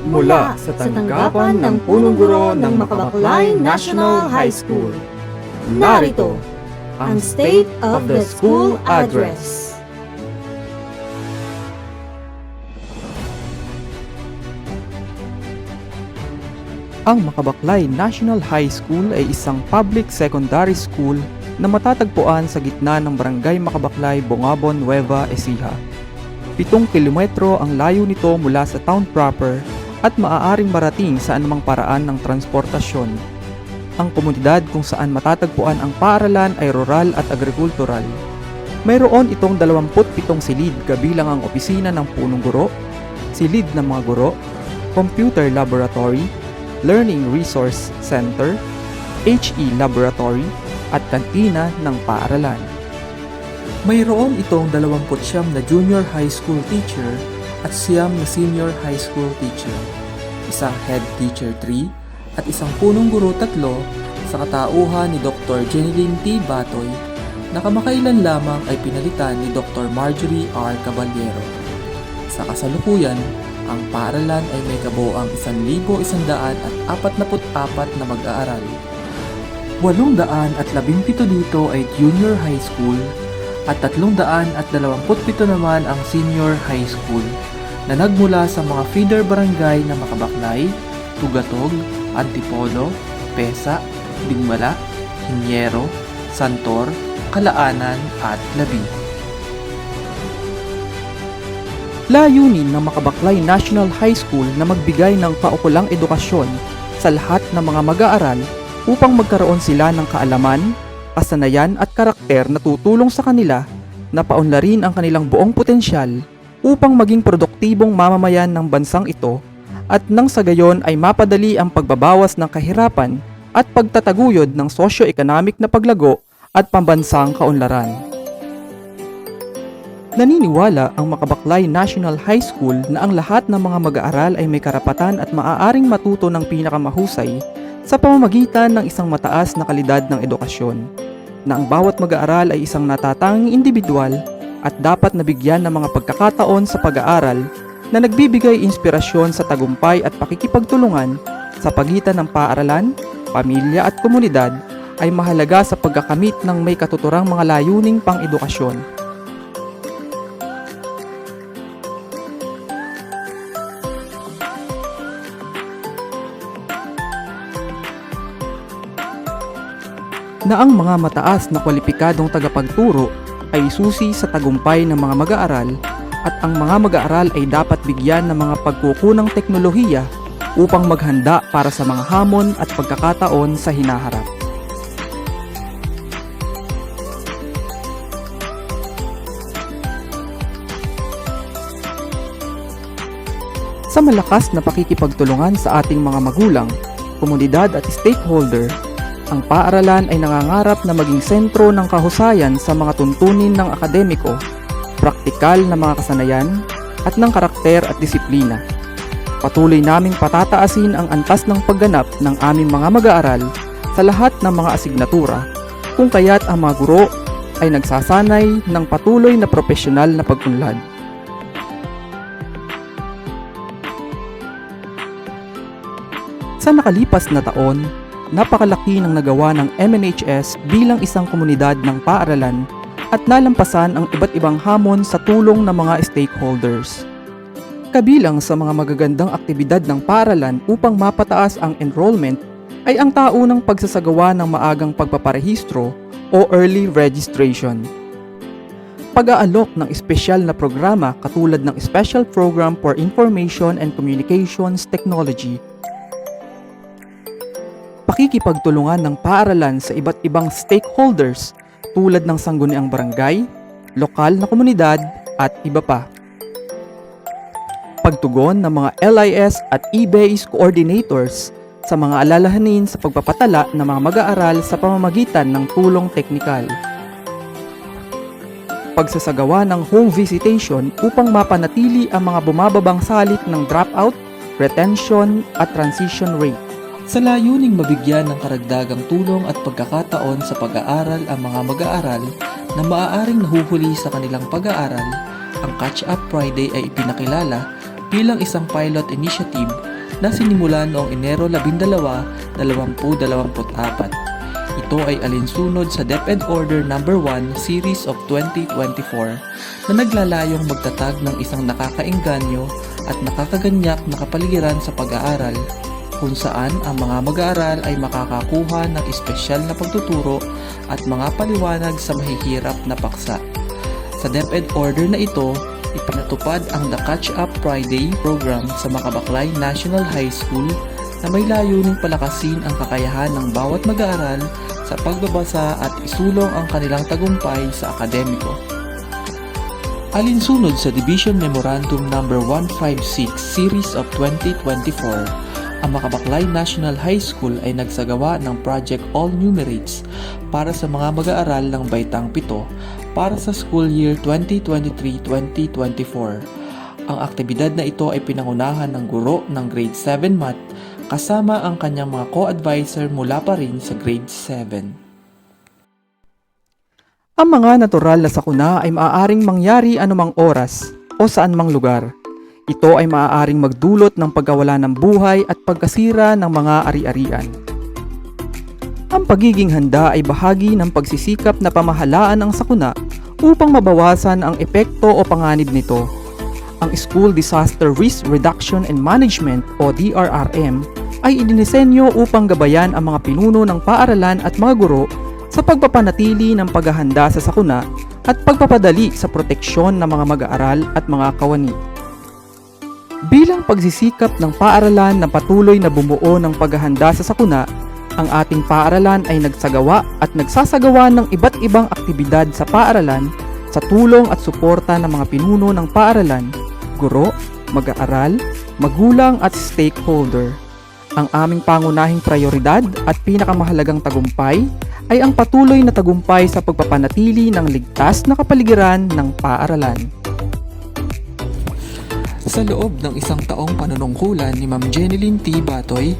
mula sa tanggapan ng punong guro ng Makabaklay National High School. Narito ang State of the School Address. Ang Makabaklay National High School ay isang public secondary school na matatagpuan sa gitna ng Barangay Makabaklay, Bongabon, Nueva Ecija. 7 kilometro ang layo nito mula sa town proper at maaaring marating sa anumang paraan ng transportasyon. Ang komunidad kung saan matatagpuan ang paaralan ay rural at agrikultural. Mayroon itong 27 silid kabilang ang opisina ng punong guro, silid ng mga guro, computer laboratory, Learning Resource Center, HE Laboratory, at kantina ng paaralan. Mayroon itong 29 na junior high school teacher at 9 na senior high school teacher, isang head teacher 3 at isang punong guro 3 sa katauhan ni Dr. Jeneline T. Batoy na kamakailan lamang ay pinalitan ni Dr. Marjorie R. Caballero. Sa kasalukuyan, ang paaralan ay may kabuoang 1,144 na mag-aaral. 817 dito ay junior high school at 327 naman ang senior high school na nagmula sa mga feeder barangay na Makabaklay, Tugatog, Antipolo, Pesa, Dingmala, Hiniero, Santor, Kalaanan at Labi. Layunin ng Makabaklay National High School na magbigay ng kaukulang edukasyon sa lahat ng mga mag-aaral upang magkaroon sila ng kaalaman, kasanayan at karakter na tutulong sa kanila na paunlarin ang kanilang buong potensyal upang maging produktibong mamamayan ng bansang ito at nang sa gayon ay mapadali ang pagbabawas ng kahirapan at pagtataguyod ng socio-economic na paglago at pambansang kaunlaran. Naniniwala ang Makabaklay National High School na ang lahat ng mga mag-aaral ay may karapatan at maaaring matuto ng pinakamahusay sa pamamagitan ng isang mataas na kalidad ng edukasyon, na ang bawat mag-aaral ay isang natatanging individual at dapat nabigyan ng mga pagkakataon sa pag-aaral na nagbibigay inspirasyon sa tagumpay at pakikipagtulungan sa pagitan ng paaralan, pamilya at komunidad ay mahalaga sa pagkakamit ng may katuturang mga layuning pang-edukasyon. Na ang mga mataas na kwalipikadong tagapagturo ay susi sa tagumpay ng mga mag-aaral at ang mga mag-aaral ay dapat bigyan ng mga pagkukunang teknolohiya upang maghanda para sa mga hamon at pagkakataon sa hinaharap. Sa malakas na pakikipagtulungan sa ating mga magulang, komunidad at stakeholder, ang paaralan ay nangangarap na maging sentro ng kahusayan sa mga tuntunin ng akademiko, praktikal na mga kasanayan, at ng karakter at disiplina. Patuloy naming patataasin ang antas ng pagganap ng aming mga mag-aaral sa lahat ng mga asignatura, kung kaya't ang mga guro ay nagsasanay ng patuloy na propesyonal na pag-unlad. Sa nakalipas na taon, napakalaki ng nagawa ng MNHS bilang isang komunidad ng paaralan at nalampasan ang iba't ibang hamon sa tulong ng mga stakeholders. Kabilang sa mga magagandang aktibidad ng paaralan upang mapataas ang enrollment ay ang taunang pagsasagawa ng maagang pagpaparehistro o early registration. Pag-aalok ng espesyal na programa katulad ng Special Program for Information and Communications Technology, pakikipagtulungan ng paaralan sa iba't ibang stakeholders tulad ng sangguniang barangay, lokal na komunidad at iba pa. Pagtugon ng mga LIS at e-based coordinators sa mga alalahanin sa pagpapatala ng mga mag-aaral sa pamamagitan ng tulong teknikal. Pagsasagawa ng home visitation upang mapanatili ang mga bumababang salik ng dropout, retention at transition rate. Sa layuning mabigyan ng karagdagang tulong at pagkakataon sa pag-aaral ang mga mag-aaral na maaaring nahuhuli sa kanilang pag-aaral, ang Catch Up Friday ay ipinakilala bilang isang pilot initiative na sinimulan noong Enero 12, 2024. Ito ay alinsunod sa DepEd Order No. 1 Series of 2024 na naglalayong magtatag ng isang nakakaengganyo at nakakaganyak na kapaligiran sa pag-aaral, kung saan ang mga mag-aaral ay makakakuha ng espesyal na pagtuturo at mga paliwanag sa mahihirap na paksa. Sa DepEd Order na ito, ipinatupad ang The Catch Up Friday program sa Makabaklay National High School na may layuning palakasin ang kakayahan ng bawat mag-aaral sa pagbabasa at isulong ang kanilang tagumpay sa akademiko. Alinsunod sa Division Memorandum No. 156 Series of 2024, ang Makabaklay National High School ay nagsagawa ng Project All Numerates para sa mga mag-aaral ng Baitang 7 para sa school year 2023-2024. Ang aktibidad na ito ay pinangunahan ng guro ng Grade 7 Math kasama ang kanyang mga co-advisor mula pa rin sa Grade 7. Ang mga natural na sakuna ay maaaring mangyari anumang oras o saan mang lugar. Ito ay maaaring magdulot ng pagkawala ng buhay at pagkasira ng mga ari-arian. Ang pagiging handa ay bahagi ng pagsisikap na pamahalaan ng sakuna upang mabawasan ang epekto o panganib nito. Ang School Disaster Risk Reduction and Management o DRRM ay idinisenyo upang gabayan ang mga pinuno ng paaralan at mga guro sa pagpapanatili ng paghahanda sa sakuna at pagpapadali sa proteksyon ng mga mag-aaral at mga kawani. Bilang pagsisikap ng paaralan na patuloy na bumuo ng paghahanda sa sakuna, ang ating paaralan ay nagsagawa at nagsasagawa ng iba't ibang aktibidad sa paaralan sa tulong at suporta ng mga pinuno ng paaralan, guro, mag-aaral, magulang at stakeholder. Ang aming pangunahing prioridad at pinakamahalagang tagumpay ay ang patuloy na tagumpay sa pagpapanatili ng ligtas na kapaligiran ng paaralan. Sa loob ng isang taong panunungkulan ni Ma'am Jeneline T. Batoy,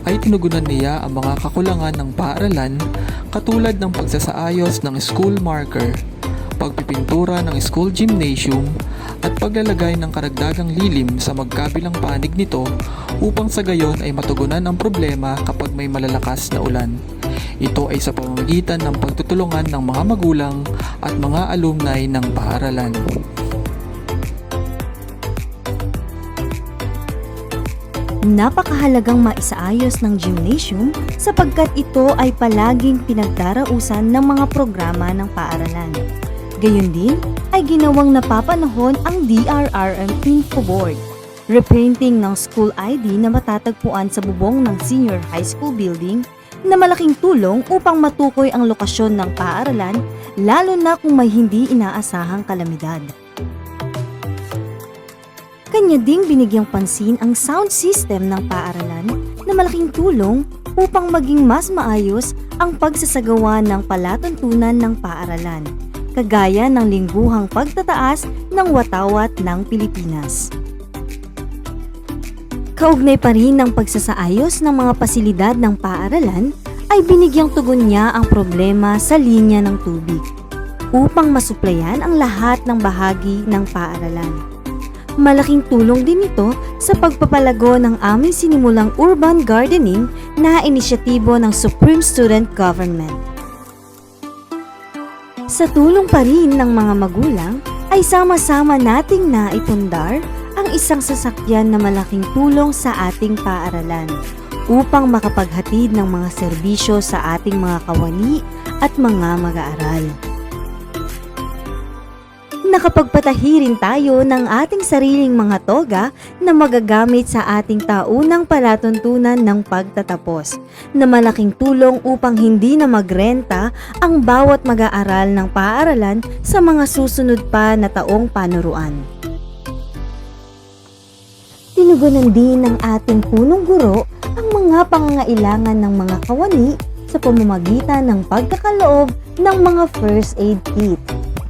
ay tinugunan niya ang mga kakulangan ng paaralan katulad ng pagsasaayos ng school marker, pagpipintura ng school gymnasium, at paglalagay ng karagdagang lilim sa magkabilang panig nito upang sa gayon ay matugunan ang problema kapag may malalakas na ulan. Ito ay sa pamamagitan ng pagtutulungan ng mga magulang at mga alumni ng paaralan. Napakahalagang maisaayos ng gymnasium sapagkat ito ay palaging pinagdarausan ng mga programa ng paaralan. Gayon din ay ginawang napapanahon ang DRRM Info Board, repainting ng school ID na matatagpuan sa bubong ng senior high school building na malaking tulong upang matukoy ang lokasyon ng paaralan lalo na kung may hindi inaasahang kalamidad. Kanya ding binigyang pansin ang sound system ng paaralan na malaking tulong upang maging mas maayos ang pagsasagawa ng palatuntunan ng paaralan, kagaya ng lingguhang pagtataas ng watawat ng Pilipinas. Kaugnay pa rin ng pagsasaayos ng mga pasilidad ng paaralan ay binigyang tugon niya ang problema sa linya ng tubig upang masuplayan ang lahat ng bahagi ng paaralan. Malaking tulong din ito sa pagpapalago ng aming sinimulang urban gardening na inisyatibo ng Supreme Student Government. Sa tulong pa rin ng mga magulang, ay sama-sama nating naipundar ang isang sasakyan na malaking tulong sa ating paaralan upang makapaghatid ng mga serbisyo sa ating mga kawani at mga mag-aaral. Nakapagpatahi rin tayo ng ating sariling mga toga na magagamit sa ating taunang palatuntunan ng pagtatapos na malaking tulong upang hindi na magrenta ang bawat mag-aaral ng paaralan sa mga susunod pa na taong panuruan. Tinugunan din ng ating punong guro ang mga pangangailangan ng mga kawani sa pamamagitan ng pagkakaloob ng mga first aid kit.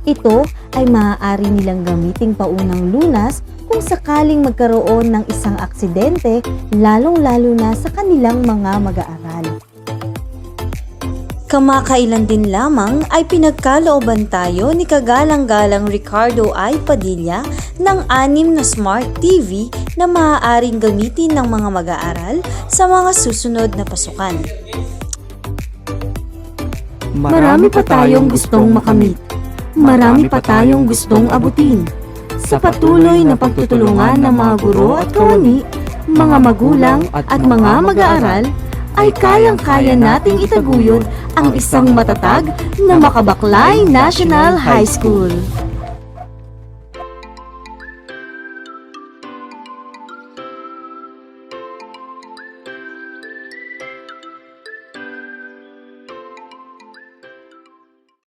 Ito ay maaari nilang gamiting paunang lunas kung sakaling magkaroon ng isang aksidente, lalong-lalo na sa kanilang mga mag-aaral. Kamakailan din lamang ay pinagkalooban tayo ni kagalang-galang Ricardo I. Padilla ng 6 na Smart TV na maaaring gamitin ng mga mag-aaral sa mga susunod na pasukan. Marami pa tayong gustong makamit. Marami pa tayong gustong abutin. Sa patuloy na pagtutulungan ng mga guro at kawani, mga magulang at mga mag-aaral, ay kayang-kaya nating itaguyod ang isang matatag na Makabaklay National High School.